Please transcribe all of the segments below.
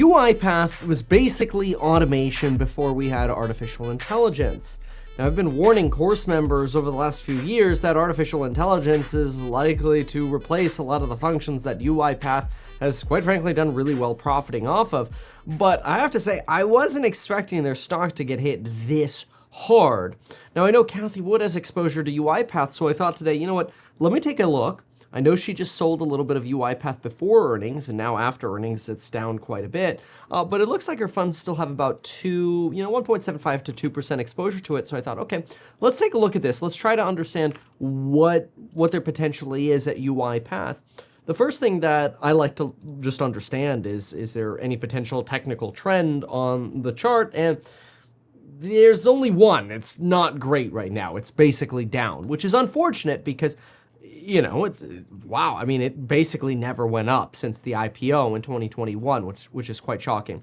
UiPath was basically automation before we had artificial intelligence. Now, I've been warning course members over the last few years that artificial intelligence is likely to replace a lot of the functions that UiPath has, quite frankly, done really well profiting off of. But I have to say, I wasn't expecting their stock to get hit this hard. Now, I know Kathy Wood has exposure to UiPath, so I thought today, you know what, let me take a look. I know she just sold a little bit of UiPath before earnings, and now after earnings, it's down quite a bit. But it looks like her funds still have about 1.75 to 2% exposure to it. So I thought, okay, let's take a look at this. Let's try to understand what there potentially is at UiPath. The first thing that I like to just understand is there any potential technical trend on the chart? And there's only one. It's not great right now. It's basically down, which is unfortunate because, you know, wow. I mean, it basically never went up since the IPO in 2021, which is quite shocking.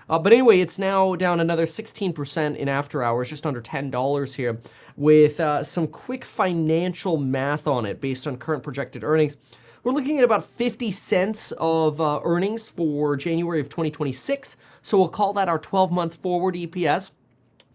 But anyway, it's now down another 16% in after hours, just under $10 here, with some quick financial math on it based on current projected earnings. We're looking at about 50 cents of earnings for January of 2026. So we'll call that our 12-month forward EPS.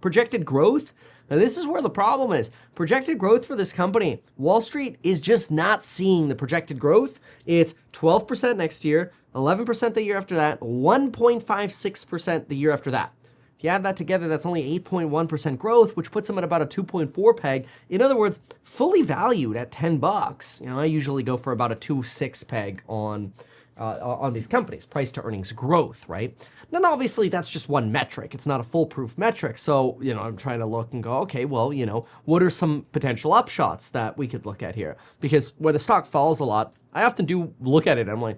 Projected growth, now this is where the problem is. Projected growth for this company, Wall Street is just not seeing the projected growth. It's 12% next year, 11% the year after that, 1.56% the year after that. If you add that together, that's only 8.1% growth, which puts them at about a 2.4 peg. In other words, fully valued at $10. You know, I usually go for about a 2.6 peg on these companies, price to earnings growth, right? Now, obviously, that's just one metric. It's not a foolproof metric. So, you know, I'm trying to look and go, okay, well, you know, what are some potential upshots that we could look at here? Because when the stock falls a lot, I often do look at it and I'm like,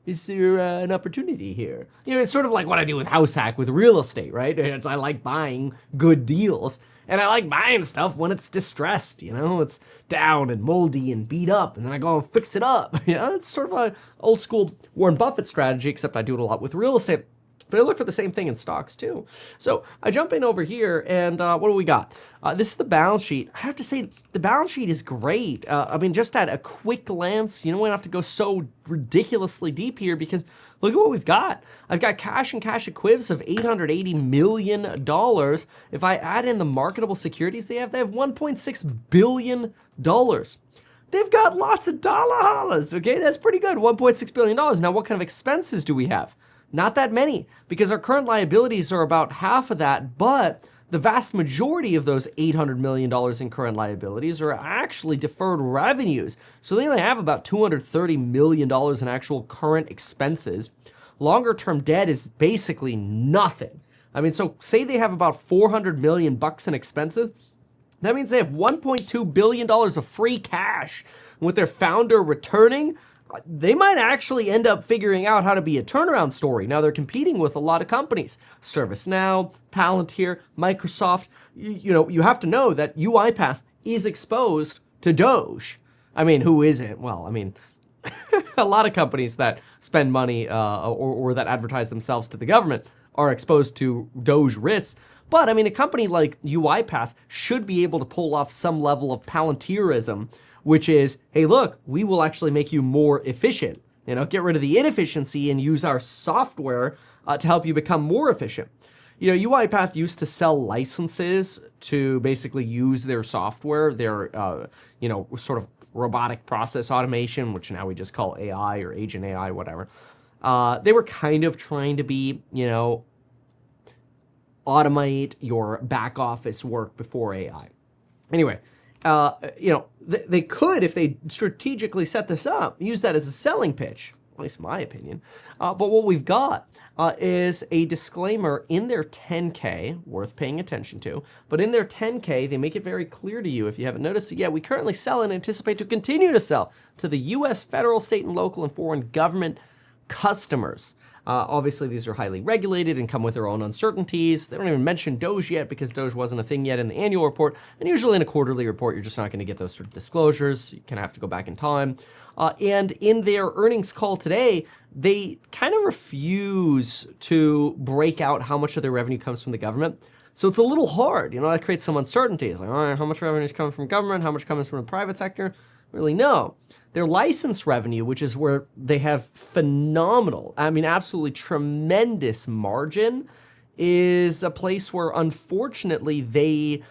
is there an opportunity here? You know, it's sort of like what I do with House Hack with real estate, right? I like buying good deals. And I like buying stuff when it's distressed, you know, it's down and moldy and beat up, and then I go and fix it up. You know, it's sort of an old school Warren Buffett strategy, except I do it a lot with real estate. But I look for the same thing in stocks too. So I jump in over here, and what do we got? This is the balance sheet. I have to say, the balance sheet is great. I mean, just at a quick glance, you don't have to go so ridiculously deep here because look at what we've got. I've got cash and cash equivalents of $880 million. If I add in the marketable securities they have $1.6 billion. They've got lots of dollars, okay? That's pretty good, $1.6 billion. Now, what kind of expenses do we have? Not that many, because our current liabilities are about half of that, but the vast majority of those $800 million in current liabilities are actually deferred revenues. So they only have about $230 million in actual current expenses. Longer term debt is basically nothing. I mean, so say they have about $400 million in expenses. That means they have $1.2 billion of free cash. And with their founder returning, they might actually end up figuring out how to be a turnaround story. Now they're competing with a lot of companies, ServiceNow, Palantir, Microsoft. You know, you have to know that UiPath is exposed to Doge. I mean, who isn't? Well, I mean, a lot of companies that spend money or that advertise themselves to the government are exposed to Doge risks. But I mean, a company like UiPath should be able to pull off some level of Palantirism, which is, hey, look, we will actually make you more efficient. You know, get rid of the inefficiency and use our software to help you become more efficient. You know, UiPath used to sell licenses to basically use their software, their, you know, sort of robotic process automation, which now we just call AI or agent AI, whatever. They were kind of trying to be, you know, automate your back office work before AI. Anyway, you know, they could, if they strategically set this up, use that as a selling pitch, at least my opinion. But what we've got is a disclaimer in their 10K, worth paying attention to. But in their 10K, they make it very clear to you, if you haven't noticed it yet, we currently sell and anticipate to continue to sell to the U.S. federal, state, and local and foreign government customers. Obviously, these are highly regulated and come with their own uncertainties. They don't even mention Doge yet because Doge wasn't a thing yet in the annual report. And usually in a quarterly report, you're just not going to get those sort of disclosures. You kind of have to go back in time. And in their earnings call today, they kind of refuse to break out how much of their revenue comes from the government. So it's a little hard. You know, that creates some uncertainty. It's like, all right, how much revenue is coming from government? How much comes from the private sector? really know. Their license revenue, which is where they have phenomenal, I mean, absolutely tremendous margin, is a place where unfortunately they,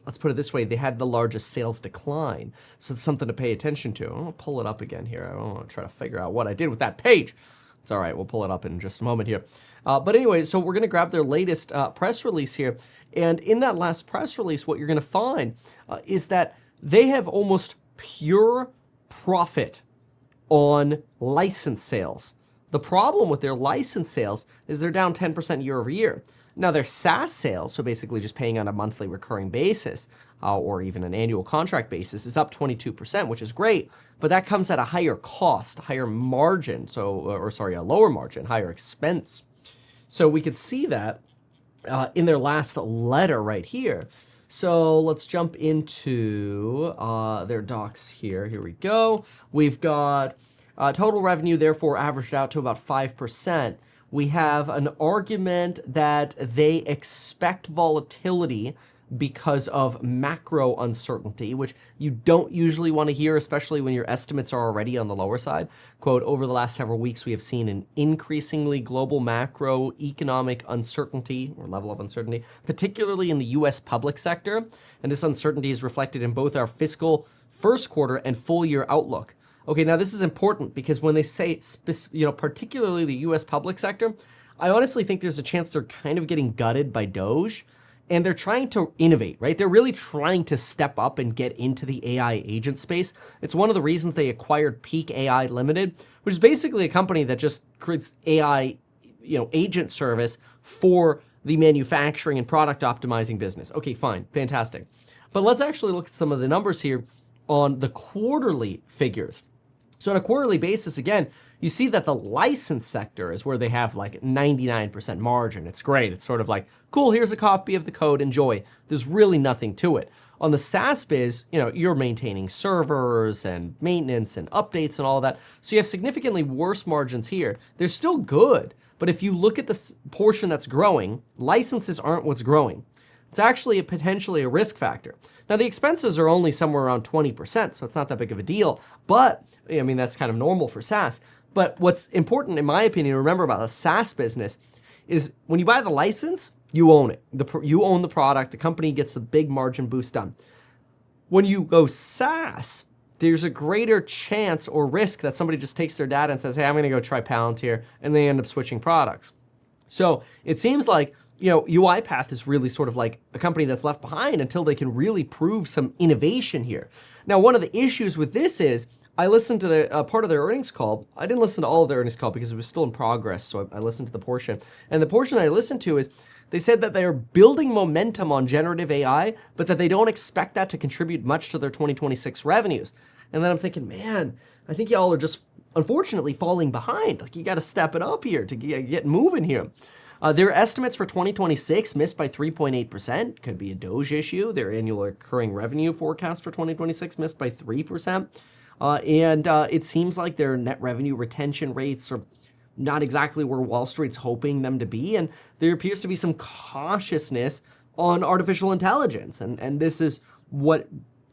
let's put it this way, they had the largest sales decline. So it's something to pay attention to. I'm gonna pull it up again here. I don't wanna try to figure out what I did with that page. It's all right, we'll pull it up in just a moment here. But anyway, so we're gonna grab their latest press release here. And in that last press release, what you're gonna find is that they have almost pure profit on license sales. The problem with their license sales is they're down 10% year over year. Now their SaaS sales, so basically just paying on a monthly recurring basis or even an annual contract basis, is up 22%, which is great, but that comes at a higher cost, a higher margin, a lower margin, higher expense. So we could see that in their last letter right here. So let's jump into their docs here. Here we go. We've got total revenue, therefore, averaged out to about 5%. We have an argument that they expect volatility because of macro uncertainty, which you don't usually want to hear, especially when your estimates are already on the lower side. Quote, over the last several weeks, we have seen an increasingly global macroeconomic uncertainty or level of uncertainty, particularly in the US public sector. And this uncertainty is reflected in both our fiscal first quarter and full year outlook. Okay, now this is important because when they say, particularly the US public sector, I honestly think there's a chance they're kind of getting gutted by Doge. And they're trying to innovate, right? They're really trying to step up and get into the AI agent space. It's one of the reasons they acquired Peak AI Limited, which is basically a company that just creates AI, agent service for the manufacturing and product optimizing business. Okay, fine, fantastic. But let's actually look at some of the numbers here on the quarterly figures. So on a quarterly basis, again, you see that the license sector is where they have like 99% margin. It's great. It's sort of like, cool, here's a copy of the code, enjoy. There's really nothing to it. On the SaaS biz, you're maintaining servers and maintenance and updates and all that. So you have significantly worse margins here. They're still good, but if you look at the portion that's growing, licenses aren't what's growing. It's actually potentially a risk factor. Now, the expenses are only somewhere around 20%, so it's not that big of a deal. But, that's kind of normal for SaaS. But what's important, in my opinion, to remember about a SaaS business is when you buy the license, you own it. You own the product. The company gets a big margin boost done. When you go SaaS, there's a greater chance or risk that somebody just takes their data and says, hey, I'm going to go try Palantir, and they end up switching products. So it seems like UiPath is really sort of like a company that's left behind until they can really prove some innovation here. Now, one of the issues with this is I listened to the part of their earnings call. I didn't listen to all of their earnings call because it was still in progress, so I listened to the portion. And the portion I listened to is they said that they are building momentum on generative AI, but that they don't expect that to contribute much to their 2026 revenues. And then I'm thinking, man, I think y'all are just unfortunately falling behind. Like, you got to step it up here to get moving here. Their estimates for 2026 missed by 3.8%. Could be a Doge issue. Their annual recurring revenue forecast for 2026 missed by 3%. And it seems like their net revenue retention rates are not exactly where Wall Street's hoping them to be. And there appears to be some cautiousness on artificial intelligence. And this is what,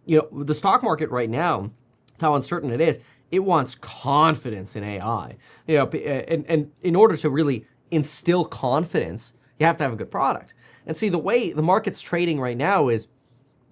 the stock market right now, how uncertain it is, it wants confidence in AI. And in order to really instill confidence, you have to have a good product. And see, the way the market's trading right now is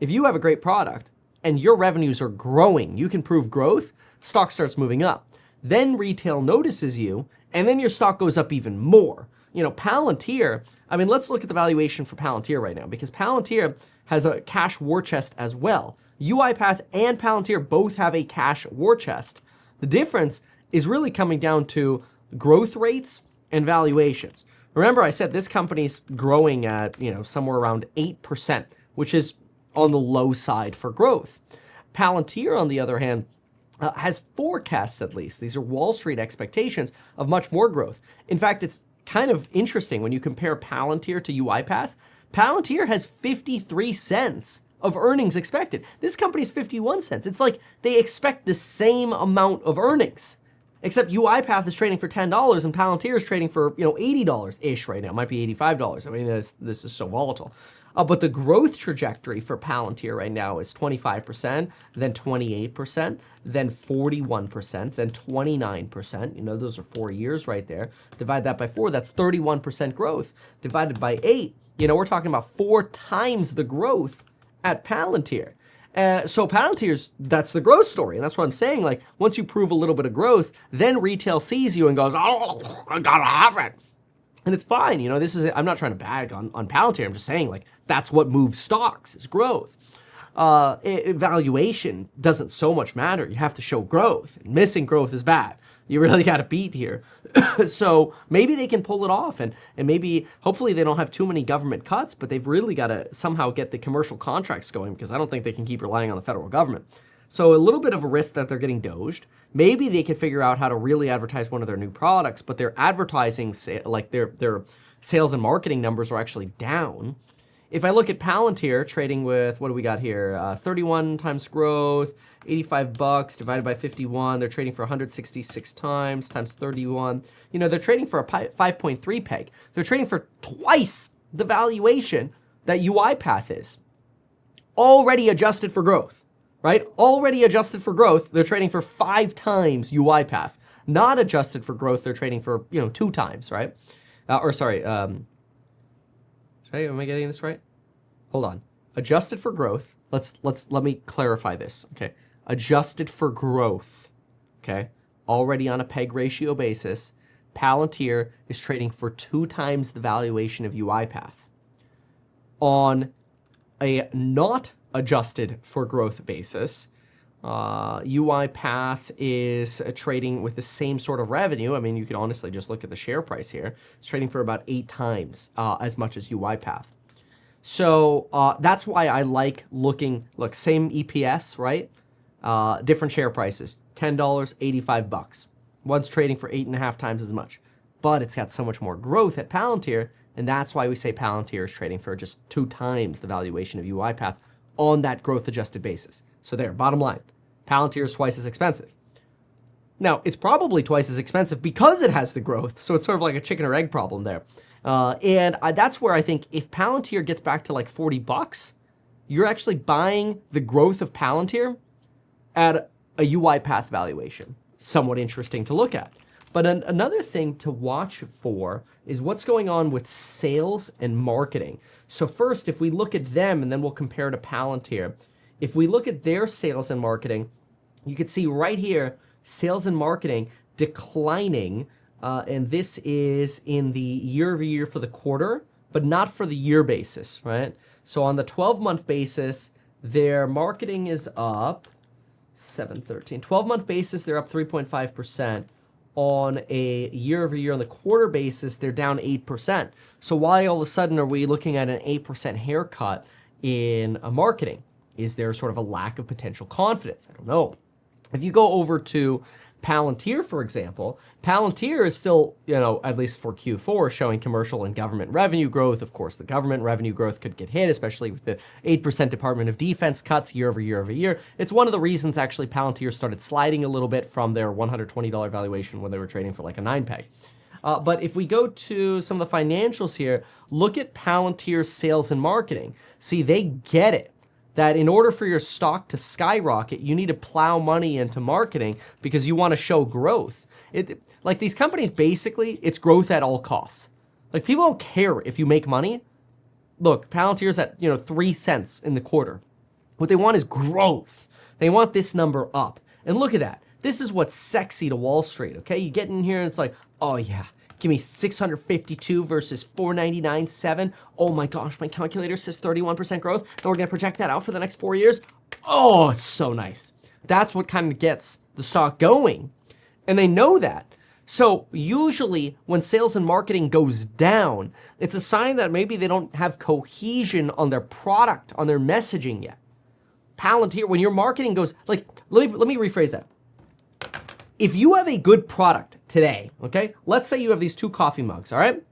if you have a great product and your revenues are growing, you can prove growth, stock starts moving up. Then retail notices you, and then your stock goes up even more. Palantir, let's look at the valuation for Palantir right now, because Palantir has a cash war chest as well. UiPath and Palantir both have a cash war chest. The difference is really coming down to growth rates and valuations. Remember, I said this company's growing at, somewhere around 8%, which is on the low side for growth. Palantir, on the other hand, has forecasts, at least. These are Wall Street expectations of much more growth. In fact, it's kind of interesting when you compare Palantir to UiPath. Palantir has 53 cents of earnings expected. This company's 51 cents. It's like they expect the same amount of earnings. Except UiPath is trading for $10 and Palantir is trading for, $80-ish right now. It might be $85. I mean, this is so volatile. But the growth trajectory for Palantir right now is 25%, then 28%, then 41%, then 29%. Those are 4 years right there. Divide that by 4, that's 31% growth. Divided by 8, we're talking about 4 times the growth at Palantir. So Palantir's, that's the growth story. And that's what I'm saying. Like, once you prove a little bit of growth, then retail sees you and goes, oh, I gotta have it. And it's fine. I'm not trying to bag on Palantir. I'm just saying, like, that's what moves stocks is growth. Valuation doesn't so much matter. You have to show growth. And missing growth is bad. You really got to beat here. So maybe they can pull it off, and maybe, hopefully they don't have too many government cuts, but they've really got to somehow get the commercial contracts going, because I don't think they can keep relying on the federal government. So a little bit of a risk that they're getting doged. Maybe they can figure out how to really advertise one of their new products, but their advertising, like their sales and marketing numbers are actually down. If I look at Palantir trading with, what do we got here? 31 times growth, $85 divided by 51. They're trading for 166 times 31. They're trading for a 5.3 peg. They're trading for twice the valuation that UiPath is. Already adjusted for growth, right? Already adjusted for growth, they're trading for 5 times UiPath. Not adjusted for growth, they're trading for, 2 times, right? Am I getting this right? Hold on. Adjusted for growth. Let me clarify this. Okay. Adjusted for growth. Okay. Already on a PEG ratio basis, Palantir is trading for 2 times the valuation of UiPath. On a not adjusted for growth basis, UiPath is trading with the same sort of revenue. I mean, you can honestly just look at the share price here. It's trading for about 8 times as much as UiPath. So that's why I like looking, look, same EPS, right? Different share prices, $10, $85. One's trading for 8.5 times as much, but it's got so much more growth at Palantir, and that's why we say Palantir is trading for just 2 times the valuation of UiPath on that growth-adjusted basis. So there, bottom line, Palantir is twice as expensive. Now, it's probably twice as expensive because it has the growth, so it's sort of like a chicken or egg problem there. That's where I think if Palantir gets back to like $40, you're actually buying the growth of Palantir at a UiPath valuation. Somewhat interesting to look at. But another thing to watch for is what's going on with sales and marketing. So first, if we look at them, and then we'll compare to Palantir. If we look at their sales and marketing, you can see right here, sales and marketing declining, and this is in the year-over-year for the quarter, but not for the year basis, right? So on the 12-month basis, their marketing is up 713. 12-month basis, they're up 3.5%. On a year-over-year on the quarter basis, they're down 8%. So why all of a sudden are we looking at an 8% haircut in marketing? Is there sort of a lack of potential confidence? I don't know. If you go over to Palantir, for example, Palantir is still, at least for Q4, showing commercial and government revenue growth. Of course, the government revenue growth could get hit, especially with the 8% Department of Defense cuts year over year over year. It's one of the reasons, actually, Palantir started sliding a little bit from their $120 valuation when they were trading for like a 9 peg. But if we go to some of the financials here, look at Palantir's sales and marketing. See, they get it. That in order for your stock to skyrocket, you need to plow money into marketing because you want to show growth. Like these companies, basically, it's growth at all costs. Like people don't care if you make money. Look, Palantir's at 3 cents in the quarter. What they want is growth. They want this number up. And look at that. This is what's sexy to Wall Street, okay? You get in here and it's like, oh yeah, give me 652 versus 499.7. Oh my gosh, my calculator says 31% growth, and we're gonna project that out for the next 4 years. Oh, it's so nice. That's what kind of gets the stock going. And they know that. So usually when sales and marketing goes down, it's a sign that maybe they don't have cohesion on their product, on their messaging yet. Palantir, when your marketing goes, like, let me rephrase that. If you have a good product today, okay, let's say you have these 2 coffee mugs, all right?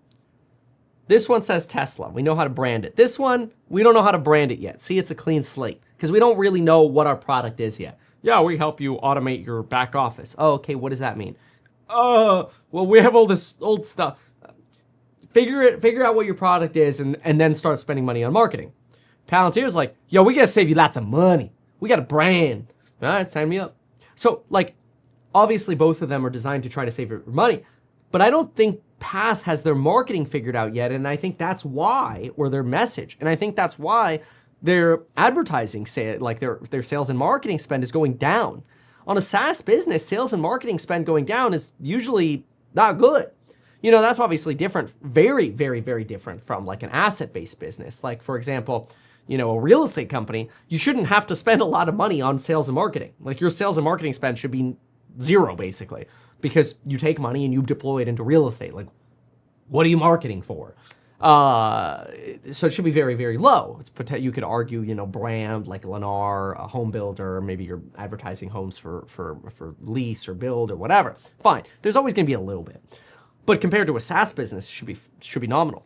This one says Tesla. We know how to brand it. This one, we don't know how to brand it yet. See, it's a clean slate because we don't really know what our product is yet. Yeah, we help you automate your back office. Oh, okay, what does that mean? well, we have all this old stuff. Figure out what your product is and then start spending money on marketing. Palantir's like, yo, we gotta save you lots of money. We got a brand. All right, sign me up. So, like, obviously both of them are designed to try to save your money, but I don't think Path has their marketing figured out yet, and I think that's why, or their message, and I think that's why their advertising, like their sales and marketing spend is going down. On a SaaS business, sales and marketing spend going down is usually not good. You know, that's obviously different, very, very, very different from like an asset-based business. Like, for example, you know, a real estate company, you shouldn't have to spend a lot of money on sales and marketing. Like, your sales and marketing spend should be zero, basically, because you take money and you deploy it into real estate. Like, what are you marketing for? So it should be very, very low. You could argue, you know, brand like Lennar, a home builder, maybe you're advertising homes for lease or build or whatever. Fine. There's always going to be a little bit. But compared to a SaaS business, it should be nominal.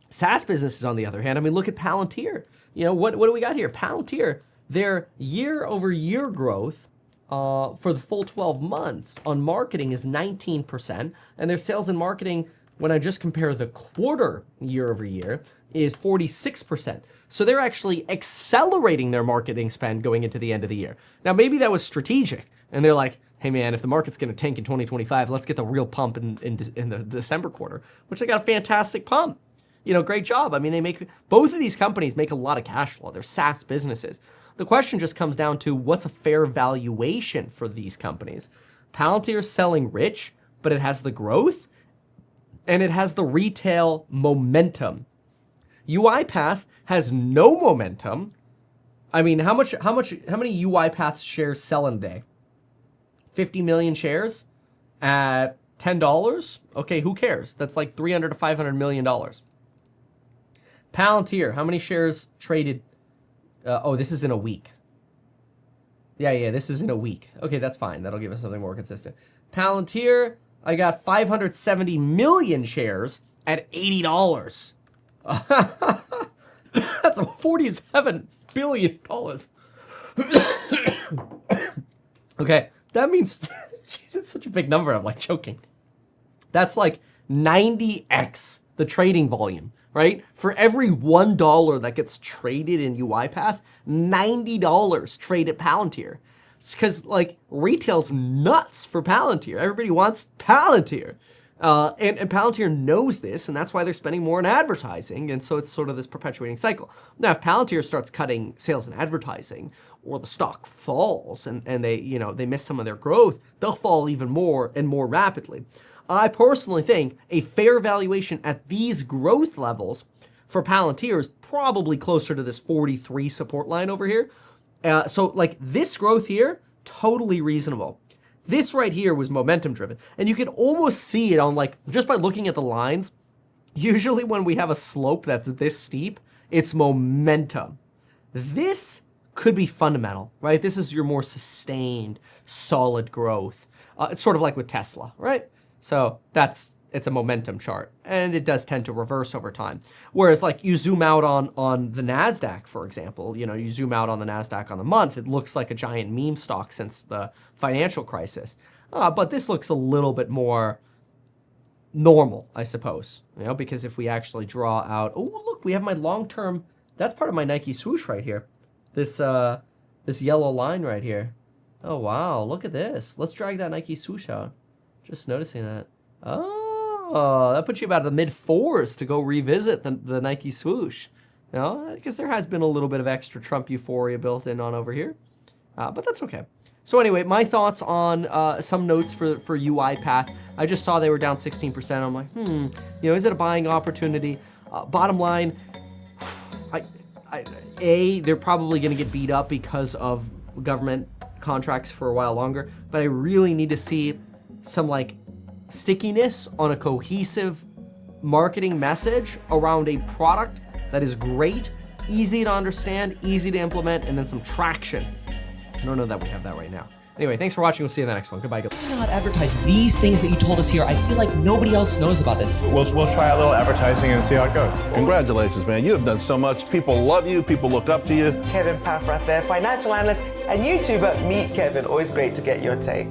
SaaS businesses, on the other hand, I mean, look at Palantir. You know, what do we got here? Palantir, their year-over-year growth for the full 12 months on marketing is 19%, and their sales and marketing, when I just compare the quarter year-over-year, is 46%. So they're actually accelerating their marketing spend going into the end of the year. Now, maybe that was strategic, and they're like, hey man, if the market's gonna tank in 2025, let's get the real pump in the December quarter, which they got a fantastic pump. You know, great job. I mean, both of these companies make a lot of cash flow. They're SaaS businesses. The question just comes down to what's a fair valuation for these companies. Palantir's selling rich, but it has the growth and it has the retail momentum. UiPath has no momentum. I mean, how many UiPath shares sell in a day? 50 million shares at $10? Okay, who cares? That's like $300 to $500 million. Palantir, how many shares traded? Oh, this is in a week. Yeah, this is in a week. Okay, that's fine. That'll give us something more consistent. Palantir, I got 570 million shares at $80. That's $47 billion. Okay, that means, that's such a big number, I'm like choking. That's like 90x the trading volume, right? For every $1 that gets traded in UiPath, $90 trade at Palantir. It's because like retail's nuts for Palantir. Everybody wants Palantir. And Palantir knows this, and that's why they're spending more on advertising, and so it's sort of this perpetuating cycle. Now, if Palantir starts cutting sales and advertising, or the stock falls, and they miss some of their growth, they'll fall even more and more rapidly. I personally think a fair valuation at these growth levels for Palantir is probably closer to this 43 support line over here. So like this growth here, totally reasonable. This right here was momentum driven. And you can almost see it on like, just by looking at the lines, usually when we have a slope that's this steep, it's momentum. This could be fundamental, right? This is your more sustained, solid growth. It's sort of like with Tesla, right? So it's a momentum chart, and it does tend to reverse over time. Whereas like you zoom out on the NASDAQ, for example, you zoom out on the NASDAQ on the month, it looks like a giant meme stock since the financial crisis. But this looks a little bit more normal, I suppose, because if we actually draw out, oh, look, we have my long-term, that's part of my Nike swoosh right here. This yellow line right here. Oh, wow, look at this. Let's drag that Nike swoosh out. Just noticing that. Oh, that puts you about the mid-4s to go revisit the Nike swoosh. Because there has been a little bit of extra Trump euphoria built in on over here. But that's okay. So anyway, my thoughts on some notes for UiPath. I just saw they were down 16%. I'm like, is it a buying opportunity? Bottom line, they're probably going to get beat up because of government contracts for a while longer. But I really need to see some like stickiness on a cohesive marketing message around a product that is great, easy to understand, easy to implement, and then some traction. I don't know that we have that right now. Anyway, thanks for watching. We'll see you in the next one. Goodbye. Why not advertise these things that you told us here? I feel like nobody else knows about this. We'll try a little advertising and see how it goes. Congratulations, man. You have done so much. People love you. People look up to you. Kevin Paffrath there, financial analyst and YouTuber. Meet Kevin. Always great to get your take.